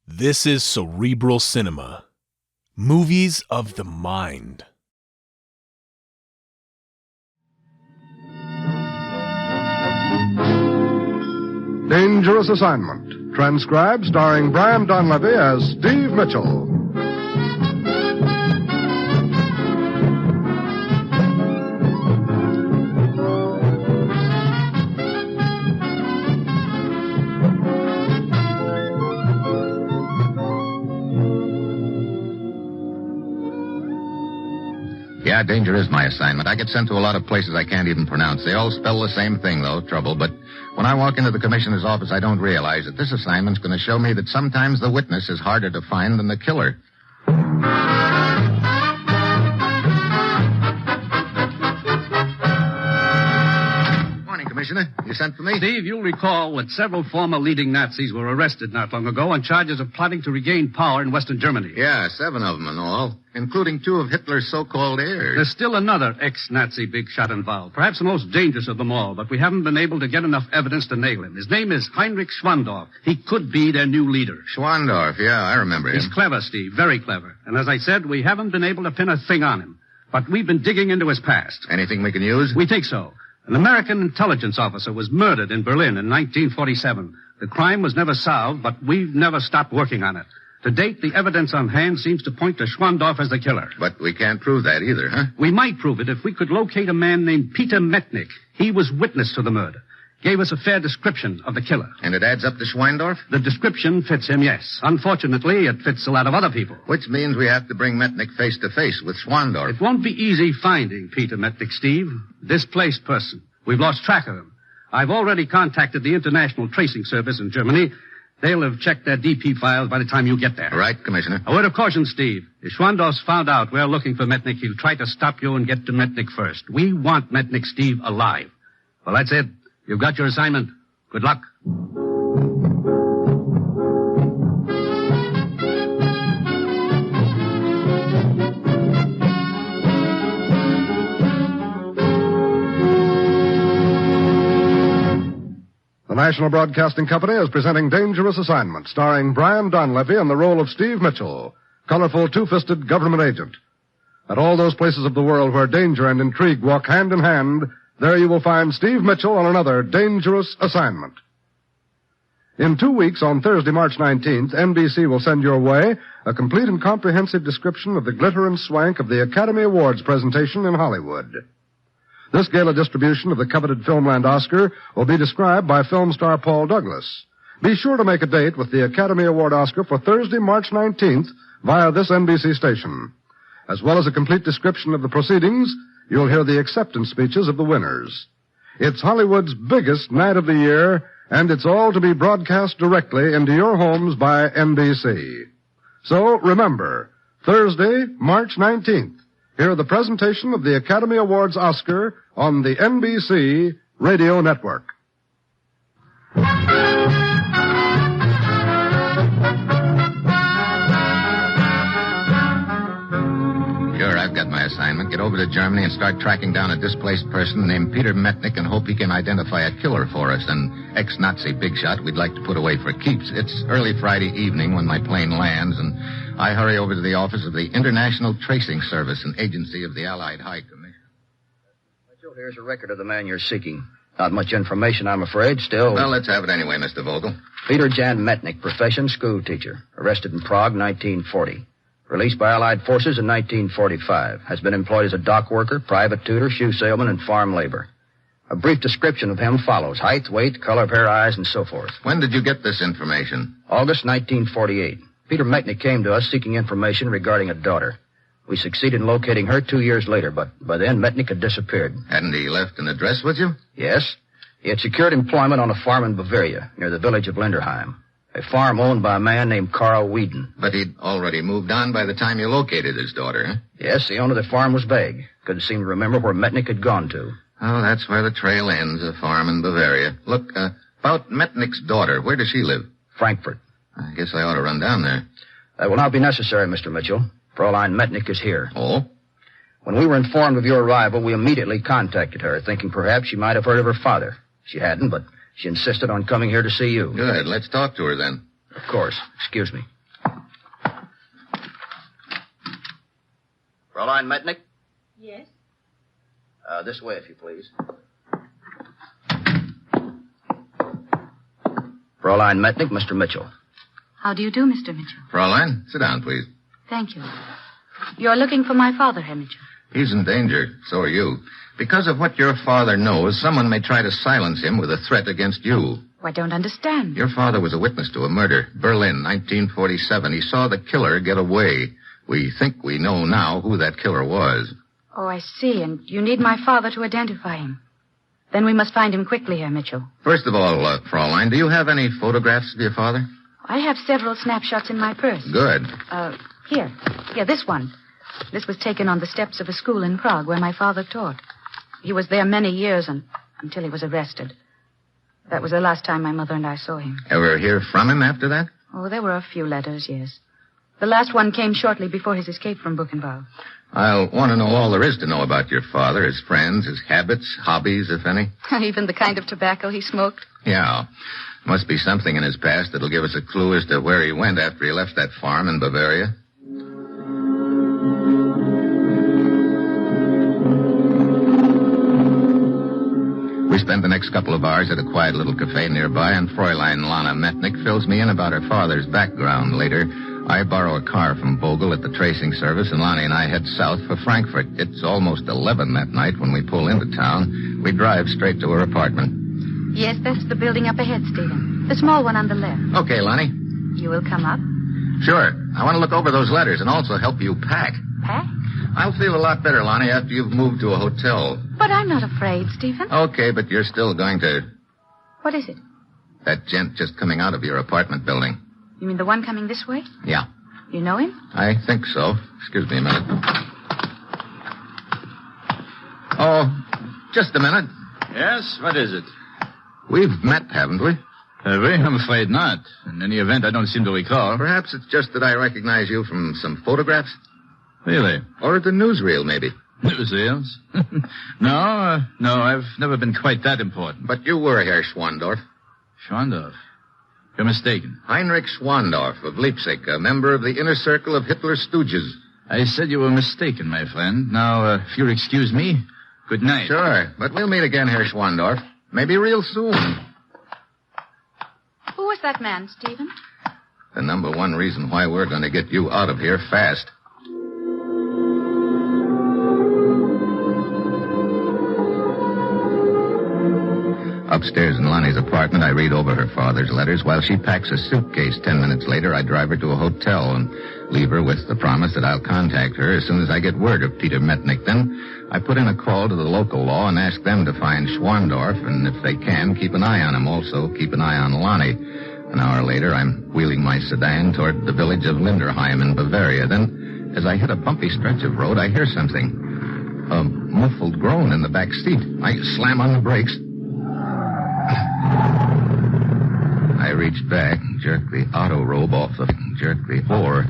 This is Cerebral Cinema. Movies of the mind. Dangerous Assignment. Transcribed, starring Brian Donlevy as Steve Mitchell. Yeah, danger is my assignment. I get sent to a lot of places I can't even pronounce. They all spell the same thing, though, trouble. But when I walk into the commissioner's office, I don't realize that this assignment's going to show me that sometimes the witness is harder to find than the killer. Morning, Commissioner. You sent for me? Steve, you'll recall that several former leading Nazis were arrested not long ago on charges of plotting to regain power in Western Germany. Yeah, 7 of them in all, including 2 of Hitler's so-called heirs. There's still another ex-Nazi big shot involved, perhaps the most dangerous of them all, but we haven't been able to get enough evidence to nail him. His name is Heinrich Schwandorf. He could be their new leader. Schwandorf, yeah, I remember him. He's clever, Steve, very clever. And as I said, we haven't been able to pin a thing on him. But we've been digging into his past. Anything we can use? We think so. An American intelligence officer was murdered in Berlin in 1947. The crime was never solved, but we've never stopped working on it. To date, the evidence on hand seems to point to Schwandorf as the killer. But we can't prove that either, huh? We might prove it if we could locate a man named Peter Mettnick. He was witness to the murder. Gave us a fair description of the killer. And it adds up to Schwandorf? The description fits him, yes. Unfortunately, it fits a lot of other people. Which means we have to bring Mettnick face to face with Schwandorf. It won't be easy finding Peter Mettnick, Steve. Displaced person. We've lost track of him. I've already contacted the International Tracing Service in Germany. They'll have checked their DP files by the time you get there. Right, Commissioner. A word of caution, Steve. If Schwandorf's found out we're looking for Mettnick, he'll try to stop you and get to Mettnick first. We want Mettnick, Steve, alive. Well, that's it. You've got your assignment. Good luck. The National Broadcasting Company is presenting Dangerous Assignment, starring Brian Donlevy in the role of Steve Mitchell, colorful two-fisted government agent. At all those places of the world where danger and intrigue walk hand in hand, there you will find Steve Mitchell on another Dangerous Assignment. In 2 weeks, on Thursday, March 19th, NBC will send your way a complete and comprehensive description of the glitter and swank of the Academy Awards presentation in Hollywood. This gala distribution of the coveted Filmland Oscar will be described by film star Paul Douglas. Be sure to make a date with the Academy Award Oscar for Thursday, March 19th via this NBC station. As well as a complete description of the proceedings, you'll hear the acceptance speeches of the winners. It's Hollywood's biggest night of the year, and it's all to be broadcast directly into your homes by NBC. So remember, Thursday, March 19th, hear the presentation of the Academy Awards Oscar on the NBC Radio Network. Sure, I've got my assignment. Get over to Germany and start tracking down a displaced person named Peter Mettnick and hope he can identify a killer for us, an ex-Nazi big shot we'd like to put away for keeps. It's early Friday evening when my plane lands, and I hurry over to the office of the International Tracing Service, an agency of the Allied High Commission. Mitchell, here's a record of the man you're seeking. Not much information, I'm afraid, still. Well, let's have it anyway, Mr. Vogel. Peter Jan Mettnick, profession school teacher. Arrested in Prague, 1940. Released by Allied forces in 1945. Has been employed as a dock worker, private tutor, shoe salesman, and farm labor. A brief description of him follows. Height, weight, color of hair, eyes, and so forth. When did you get this information? August 1948. Peter Mettnick came to us seeking information regarding a daughter. We succeeded in locating her 2 years later, but by then Mettnick had disappeared. Hadn't he left an address with you? Yes. He had secured employment on a farm in Bavaria, near the village of Linderheim. A farm owned by a man named Carl Whedon. But he'd already moved on by the time you located his daughter, huh? Yes, the owner of the farm was vague. Couldn't seem to remember where Mettnick had gone to. Oh, that's where the trail ends, a farm in Bavaria. Look, about Mettnick's daughter, where does she live? Frankfurt. I guess I ought to run down there. That will not be necessary, Mr. Mitchell. Fraulein Mettnick is here. Oh? When we were informed of your arrival, we immediately contacted her, thinking perhaps she might have heard of her father. She hadn't, but she insisted on coming here to see you. Good. Let's talk to her then. Of course. Excuse me. Fraulein Mettnick? Yes? This way, if you please. Fraulein Mettnick, Mr. Mitchell. How do you do, Mr. Mitchell? Fraulein, sit down, please. Thank you. You're looking for my father, Herr Mitchell. He's in danger. So are you. Because of what your father knows, someone may try to silence him with a threat against you. I don't understand. Your father was a witness to a murder. Berlin, 1947. He saw the killer get away. We think we know now who that killer was. Oh, I see. And you need my father to identify him. Then we must find him quickly, Herr Mitchell. First of all, Fraulein, do you have any photographs of your father? I have several snapshots in my purse. Good. Here, this one. This was taken on the steps of a school in Prague where my father taught. He was there many years until he was arrested. That was the last time my mother and I saw him. Ever hear from him after that? Oh, there were a few letters, yes. The last one came shortly before his escape from Buchenwald. I'll want to know all there is to know about your father, his friends, his habits, hobbies, if any. Even the kind of tobacco he smoked. Yeah. Must be something in his past that'll give us a clue as to where he went after he left that farm in Bavaria. We spend the next couple of hours at a quiet little cafe nearby, and Fräulein Lana Mettnick fills me in about her father's background. Later, I borrow a car from Bogle at the tracing service, and Lonnie and I head south for Frankfurt. It's almost 11 that night when we pull into town. We drive straight to her apartment. Yes, that's the building up ahead, Stephen. The small one on the left. Okay, Lonnie. You will come up? Sure. I want to look over those letters and also help you pack. Pack? I'll feel a lot better, Lonnie, after you've moved to a hotel. But I'm not afraid, Stephen. Okay, but you're still going to... What is it? That gent just coming out of your apartment building. You mean the one coming this way? Yeah. You know him? I think so. Excuse me a minute. Oh, just a minute. Yes, what is it? We've met, haven't we? Have we? I'm afraid not. In any event, I don't seem to recall. Perhaps it's just that I recognize you from some photographs. Really? Or the newsreel, maybe. Newsreels? No, I've never been quite that important. But you were Herr Schwandorf. Schwandorf? You're mistaken. Heinrich Schwandorf of Leipzig, a member of the inner circle of Hitler's stooges. I said you were mistaken, my friend. Now, if you'll excuse me, good night. Sure, but we'll meet again, Herr Schwandorf. Maybe real soon. Who was that man, Stephen? The number one reason why we're going to get you out of here fast. Upstairs in Lonnie's apartment, I read over her father's letters while she packs a suitcase. 10 minutes later, I drive her to a hotel and leave her with the promise that I'll contact her as soon as I get word of Peter Mettnick. Then I put in a call to the local law and ask them to find Schwandorf, and if they can, keep an eye on him. Also, keep an eye on Lonnie. An hour later, I'm wheeling my sedan toward the village of Linderheim in Bavaria. Then, as I hit a bumpy stretch of road, I hear something. A muffled groan in the back seat. I slam on the brakes. I reached back, jerked the auto robe off jerked the oar.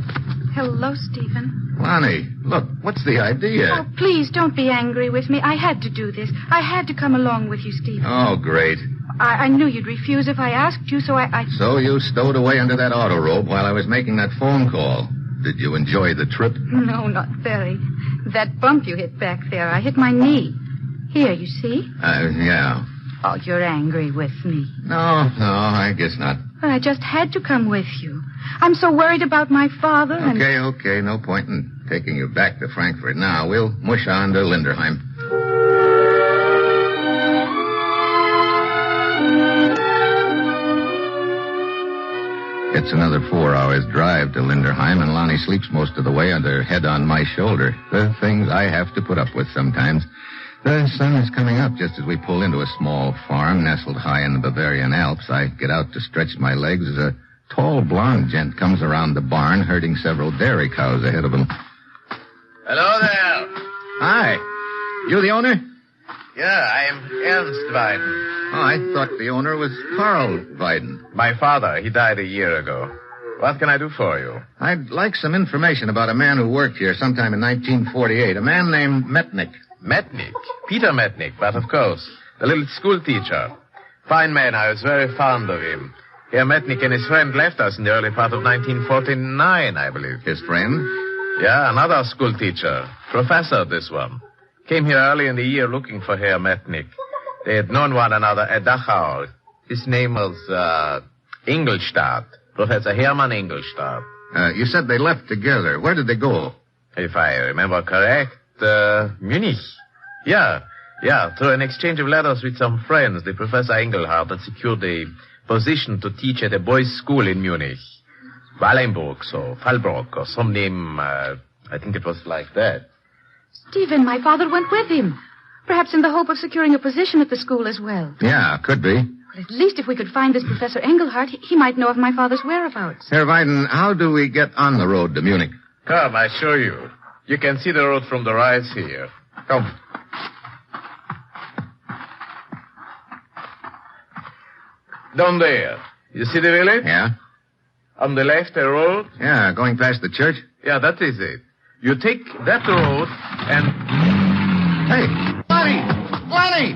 Hello, Stephen. Lonnie, look, what's the idea? Oh, please, don't be angry with me. I had to do this. I had to come along with you, Stephen. Oh, great. I knew you'd refuse if I asked you, so I... So you stowed away under that auto robe while I was making that phone call. Did you enjoy the trip? No, not very. That bump you hit back there, I hit my knee. Here, you see? Yeah. Oh, you're angry with me. No, I guess not. But I just had to come with you. I'm so worried about my father and... Okay. No point in taking you back to Frankfurt now. We'll mush on to Linderheim. It's another 4 hours drive to Linderheim, and Lonnie sleeps most of the way with her head on my shoulder. The things I have to put up with sometimes. The sun is coming up just as we pull into a small farm nestled high in the Bavarian Alps. I get out to stretch my legs as a tall blonde gent comes around the barn herding several dairy cows ahead of him. Hello there. Hi. You the owner? Yeah, I'm Ernst Weiden. Oh, I thought the owner was Karl Weiden. My father, he died a year ago. What can I do for you? I'd like some information about a man who worked here sometime in 1948. A man named Mettnick. Mettnick? Peter Mettnick, but of course. The little school teacher. Fine man, I was very fond of him. Herr Mettnick and his friend left us in the early part of 1949, I believe. His friend? Yeah, another school teacher. Professor, this one. Came here early in the year looking for Herr Mettnick. They had known one another at Dachau. His name was, Ingolstadt. Professor Hermann Ingolstadt. You said they left together. Where did they go? If I remember correct, Munich. Yeah, through an exchange of letters with some friends, the Professor Engelhardt had secured a position to teach at a boys' school in Munich. Wallenburg, or Fallbrock, or some name, I think it was like that. Stephen, my father went with him. Perhaps in the hope of securing a position at the school as well. Yeah, could be. Well, at least if we could find this Professor Engelhardt, he might know of my father's whereabouts. Herr Weiden, how do we get on the road to Munich? Come, I show you. You can see the road from the rise here. Come. Down there. You see the village? Yeah? On the left, a road. Yeah, going past the church? Yeah, that is it. You take that road and... Hey, Lenny!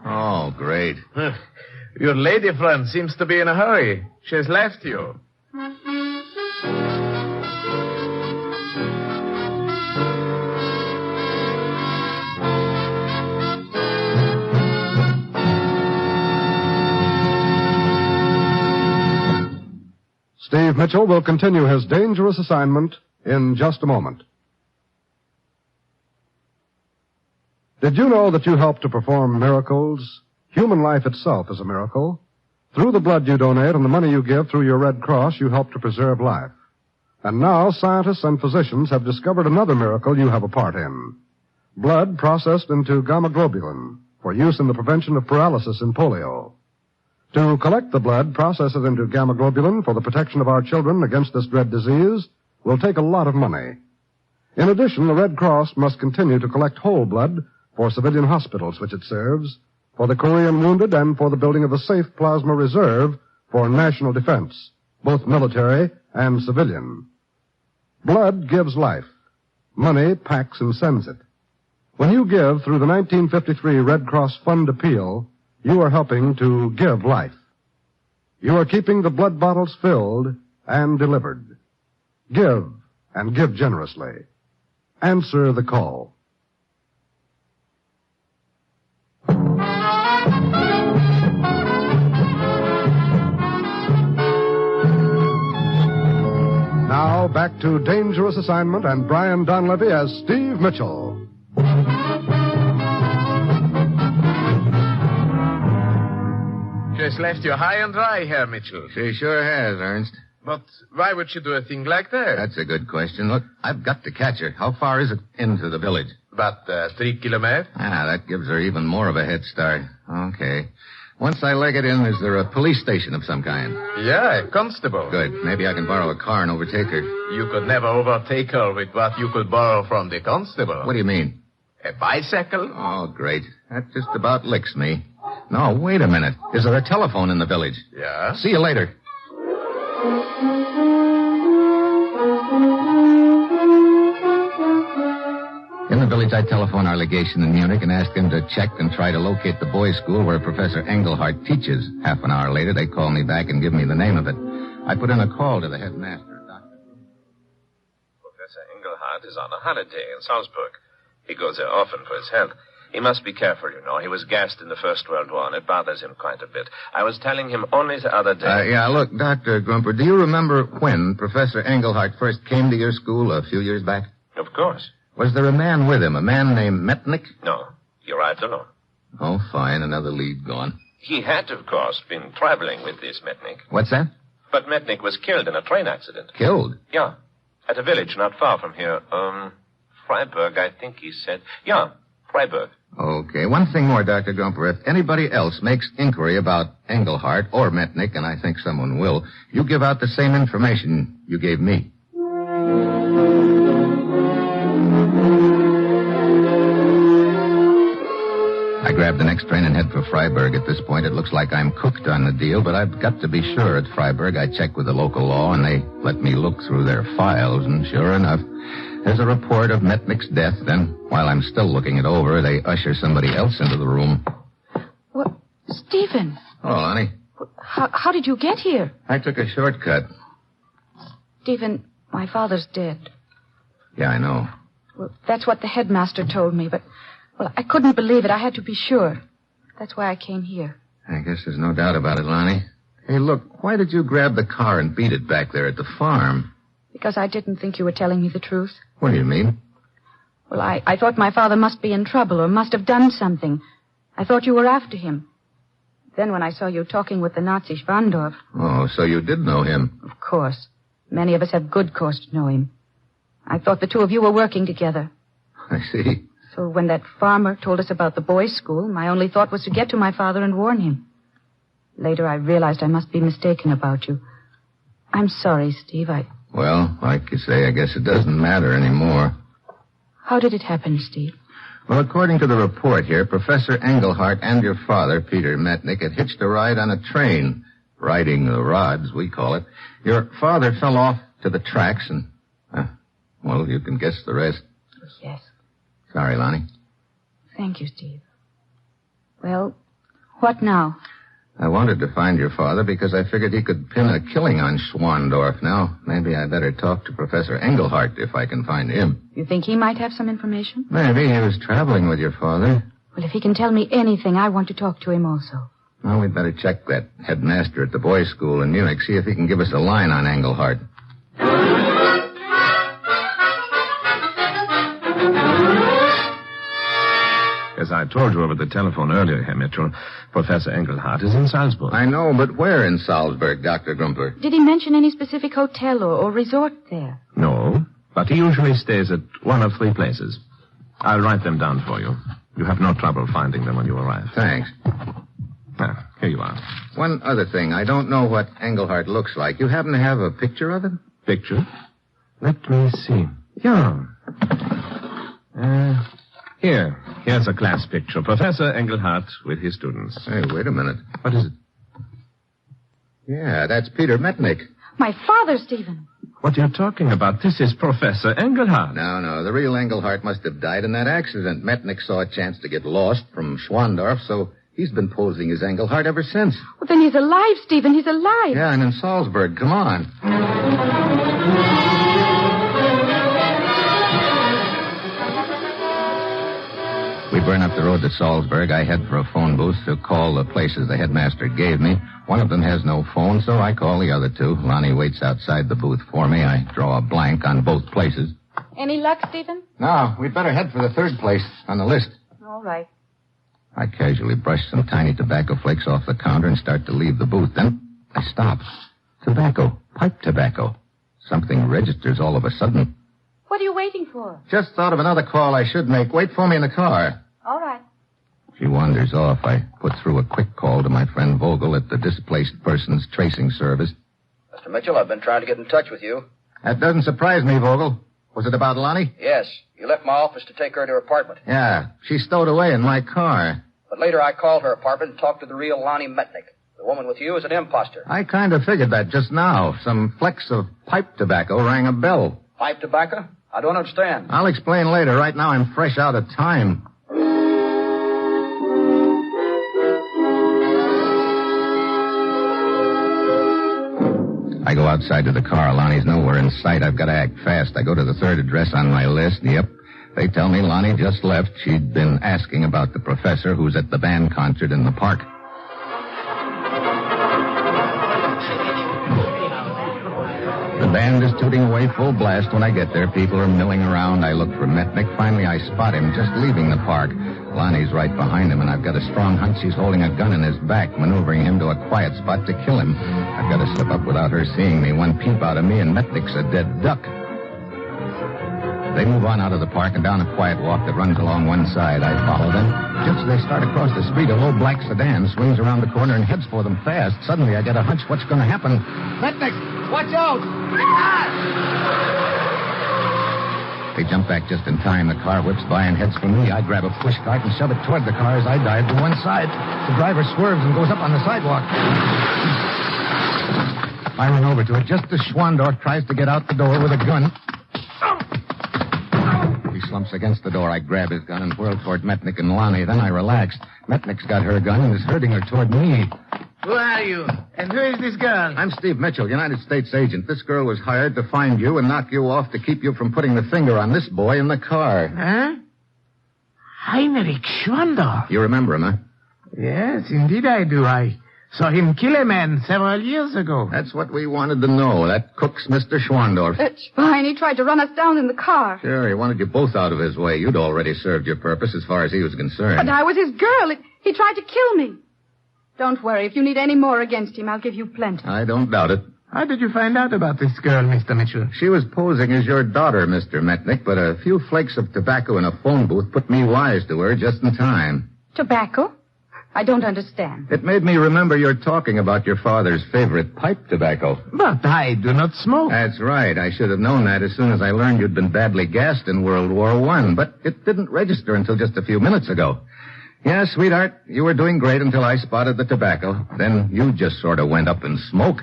Oh, great. Your lady friend seems to be in a hurry. She has left you. Steve Mitchell will continue his dangerous assignment in just a moment. Did you know that you help to perform miracles? Human life itself is a miracle. Through the blood you donate and the money you give through your Red Cross, you help to preserve life. And now scientists and physicians have discovered another miracle you have a part in. Blood processed into gamma globulin for use in the prevention of paralysis in polio. To collect the blood, process it into gamma globulin for the protection of our children against this dread disease will take a lot of money. In addition, the Red Cross must continue to collect whole blood for civilian hospitals which it serves, for the Korean wounded, and for the building of a safe plasma reserve for national defense, both military and civilian. Blood gives life. Money packs and sends it. When you give through the 1953 Red Cross Fund Appeal, you are helping to give life. You are keeping the blood bottles filled and delivered. Give, and give generously. Answer the call. Now, back to Dangerous Assignment and Brian Donlevy as Steve Mitchell. Just left you high and dry, Herr Mitchell. She sure has, Ernst. But why would she do a thing like that? That's a good question. Look, I've got to catch her. How far is it into the village? About 3 kilometers. That gives her even more of a head start. Okay. Once I leg it in, is there a police station of some kind? Yeah, a constable. Good. Maybe I can borrow a car and overtake her. You could never overtake her with what you could borrow from the constable. What do you mean? A bicycle? Oh, great. That just about licks me. No, wait a minute. Is there a telephone in the village? Yeah. See you later. In the village, I telephoned our legation in Munich and asked them to check and try to locate the boys' school where Professor Engelhardt teaches. Half an hour later, they called me back and give me the name of it. I put in a call to the headmaster, Dr. Professor Engelhardt is on a holiday in Salzburg. He goes there often for his health. He must be careful, you know. He was gassed in the First World War, and it bothers him quite a bit. I was telling him only the other day... Look, Dr. Grumper, do you remember when Professor Engelhardt first came to your school a few years back? Of course. Was there a man with him, a man named Mettnick? No, he arrived alone. Oh, fine, another lead gone. He had, of course, been traveling with this Mettnick. What's that? But Mettnick was killed in a train accident. Killed? Yeah, at a village not far from here. Freiburg, I think he said. Yeah, Freiburg. Okay, one thing more, Dr. Grumper. If anybody else makes inquiry about Engelhardt or Mettnick, and I think someone will, you give out the same information you gave me. I grab the next train and head for Freiburg. At this point, it looks like I'm cooked on the deal, but I've got to be sure at Freiburg. I check with the local law, and they let me look through their files, and sure enough, there's a report of Mettnick's death. Then, while I'm still looking it over, they usher somebody else into the room. What? Stephen. Hello, honey. How did you get here? I took a shortcut. Stephen, my father's dead. Yeah, I know. Well, that's what the headmaster told me, but, well, I couldn't believe it. I had to be sure. That's why I came here. I guess there's no doubt about it, Lonnie. Hey, look, why did you grab the car and beat it back there at the farm? Because I didn't think you were telling me the truth. What do you mean? Well, I thought my father must be in trouble or must have done something. I thought you were after him. Then when I saw you talking with the Nazi Schwandorf... Oh, so you did know him. Of course. Many of us have good cause to know him. I thought the two of you were working together. I see. So when that farmer told us about the boys' school, my only thought was to get to my father and warn him. Later, I realized I must be mistaken about you. I'm sorry, Steve. Well, like you say, I guess it doesn't matter anymore. How did it happen, Steve? Well, according to the report here, Professor Engelhardt and your father, Peter Mettnick, had hitched a ride on a train. Riding the rods, we call it. Your father fell off to the tracks and... well, you can guess the rest. Yes. Sorry, Lonnie. Thank you, Steve. Well, what now? I wanted to find your father because I figured he could pin a killing on Schwandorf. Now, maybe I better talk to Professor Engelhardt if I can find him. You think he might have some information? Maybe. He was traveling with your father. Well, if he can tell me anything, I want to talk to him also. Well, we'd better check that headmaster at the boys' school in Munich, see if he can give us a line on Engelhardt. As I told you over the telephone earlier, Herr Mitchell, Professor Engelhardt is in Salzburg. I know, but where in Salzburg, Dr. Grumpler? Did he mention any specific hotel or resort there? No, but he usually stays at one of 3 places. I'll write them down for you. You have no trouble finding them when you arrive. Thanks. Here you are. One other thing. I don't know what Engelhardt looks like. You happen to have a picture of him? Picture? Let me see. Yeah. Here's a class picture. Professor Engelhardt with his students. Hey, wait a minute. What is it? Yeah, that's Peter Mettnick. My father, Stephen. What are you talking about? This is Professor Engelhardt. No. The real Engelhardt must have died in that accident. Mettnick saw a chance to get lost from Schwandorf, so he's been posing as Engelhardt ever since. Well, then he's alive, Stephen. He's alive. Yeah, and in Salzburg. Come on. We burn up the road to Salzburg. I head for a phone booth to call the places the headmaster gave me. One of them has no phone, so I call the other 2. Lonnie waits outside the booth for me. I draw a blank on both places. Any luck, Stephen? No, we'd better head for the 3rd place on the list. All right. I casually brush some tiny tobacco flakes off the counter and start to leave the booth. Then I stop. Tobacco. Pipe tobacco. Something registers all of a sudden. What are you waiting for? Just thought of another call I should make. Wait for me in the car. All right. She wanders off. I put through a quick call to my friend Vogel at the Displaced Persons Tracing Service. Mr. Mitchell, I've been trying to get in touch with you. That doesn't surprise me, Vogel. Was it about Lonnie? Yes. You left my office to take her to her apartment. Yeah. She's stowed away in my car. But later I called her apartment and talked to the real Lonnie Mettnick. The woman with you is an imposter. I kind of figured that just now. Some flecks of pipe tobacco rang a bell. Pipe tobacco? I don't understand. I'll explain later. Right now I'm fresh out of time. I go outside to the car. Lonnie's nowhere in sight. I've got to act fast. I go to the 3rd address on my list. Yep. They tell me Lonnie just left. She'd been asking about the professor who's at the band concert in the park. The band is tooting away full blast. When I get there, people are milling around. I look for Mettnick. Finally, I spot him just leaving the park. Lonnie's right behind him, and I've got a strong hunch she's holding a gun in his back, maneuvering him to a quiet spot to kill him. I've got to slip up without her seeing me. One peep out of me, and Mettnick's a dead duck. They move on out of the park and down a quiet walk that runs along one side. I follow them. Just as they start across the street, a low black sedan swings around the corner and heads for them fast. Suddenly, I get a hunch what's going to happen. Mettnick, watch out! They jump back just in time. The car whips by and heads for me. I grab a push cart and shove it toward the car as I dive to one side. The driver swerves and goes up on the sidewalk. I run over to it just as Schwandorf tries to get out the door with a gun. He slumps against the door. I grab his gun and whirl toward Mettnick and Lonnie. Then I relax. Mettnick's got her gun and is herding her toward me. Who are you? And who is this girl? I'm Steve Mitchell, United States agent. This girl was hired to find you and knock you off to keep you from putting the finger on this boy in the car. Huh? Heinrich Schwandorf. You remember him, huh? Yes, indeed I do. I saw him kill a man several years ago. That's what we wanted to know. That cook's Mr. Schwandorf. It's fine. He tried to run us down in the car. Sure, he wanted you both out of his way. You'd already served your purpose as far as he was concerned. But I was his girl. He tried to kill me. Don't worry. If you need any more against him, I'll give you plenty. I don't doubt it. How did you find out about this girl, Mr. Mitchell? She was posing as your daughter, Mr. Mettnick, but a few flakes of tobacco in a phone booth put me wise to her just in time. Tobacco? I don't understand. It made me remember your talking about your father's favorite pipe tobacco. But I do not smoke. That's right. I should have known that as soon as I learned you'd been badly gassed in World War I, but it didn't register until just a few minutes ago. Yeah, sweetheart, you were doing great until I spotted the tobacco. Then you just sort of went up in smoke.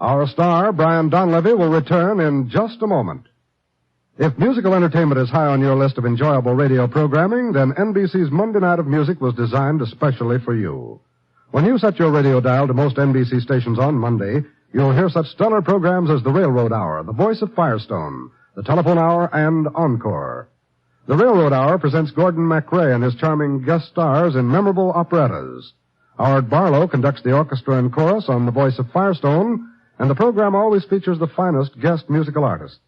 Our star, Brian Donlevy, will return in just a moment. If musical entertainment is high on your list of enjoyable radio programming, then NBC's Monday Night of Music was designed especially for you. When you set your radio dial to most NBC stations on Monday, you'll hear such stellar programs as The Railroad Hour, The Voice of Firestone, The Telephone Hour, and Encore. The Railroad Hour presents Gordon MacRae and his charming guest stars in memorable operettas. Howard Barlow conducts the orchestra and chorus on The Voice of Firestone, and the program always features the finest guest musical artists.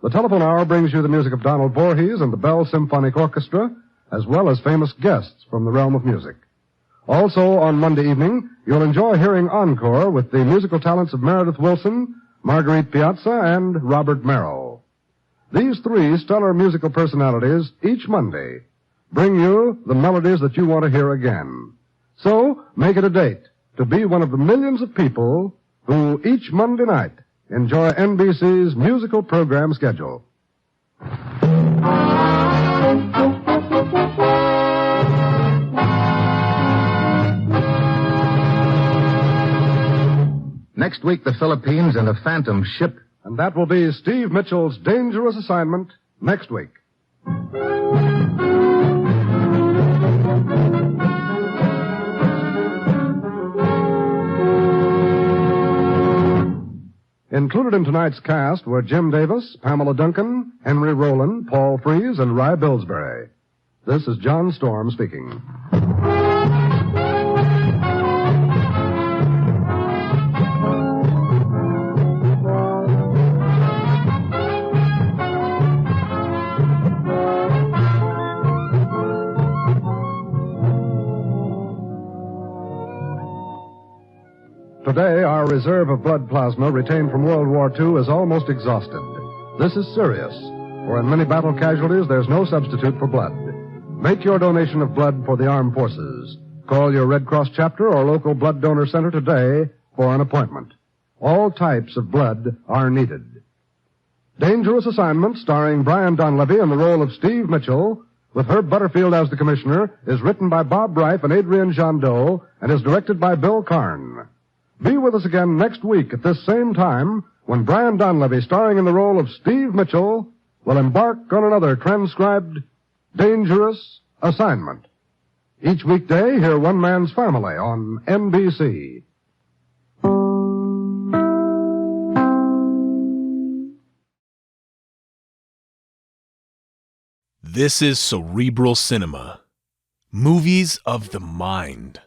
The Telephone Hour brings you the music of Donald Voorhees and the Bell Symphonic Orchestra, as well as famous guests from the realm of music. Also, on Monday evening, you'll enjoy hearing Encore with the musical talents of Meredith Wilson, Marguerite Piazza, and Robert Merrill. These three stellar musical personalities, each Monday, bring you the melodies that you want to hear again. So, make it a date to be one of the millions of people who each Monday night enjoy NBC's musical program schedule. Next week, the Philippines and a phantom ship. And that will be Steve Mitchell's dangerous assignment next week. Included in tonight's cast were Jim Davis, Pamela Duncan, Henry Rowland, Paul Frees, and Rye Billsbury. This is John Storm speaking. Today, our reserve of blood plasma retained from World War II is almost exhausted. This is serious, for in many battle casualties, there's no substitute for blood. Make your donation of blood for the armed forces. Call your Red Cross chapter or local blood donor center today for an appointment. All types of blood are needed. Dangerous Assignment, starring Brian Donlevy in the role of Steve Mitchell, with Herb Butterfield as the commissioner, is written by Bob Reif and Adrian Jandot and is directed by Bill Karn. Be with us again next week at this same time when Brian Donlevy, starring in the role of Steve Mitchell, will embark on another transcribed Dangerous Assignment. Each weekday, hear One Man's Family on NBC. This is Cerebral Cinema. Movies of the mind.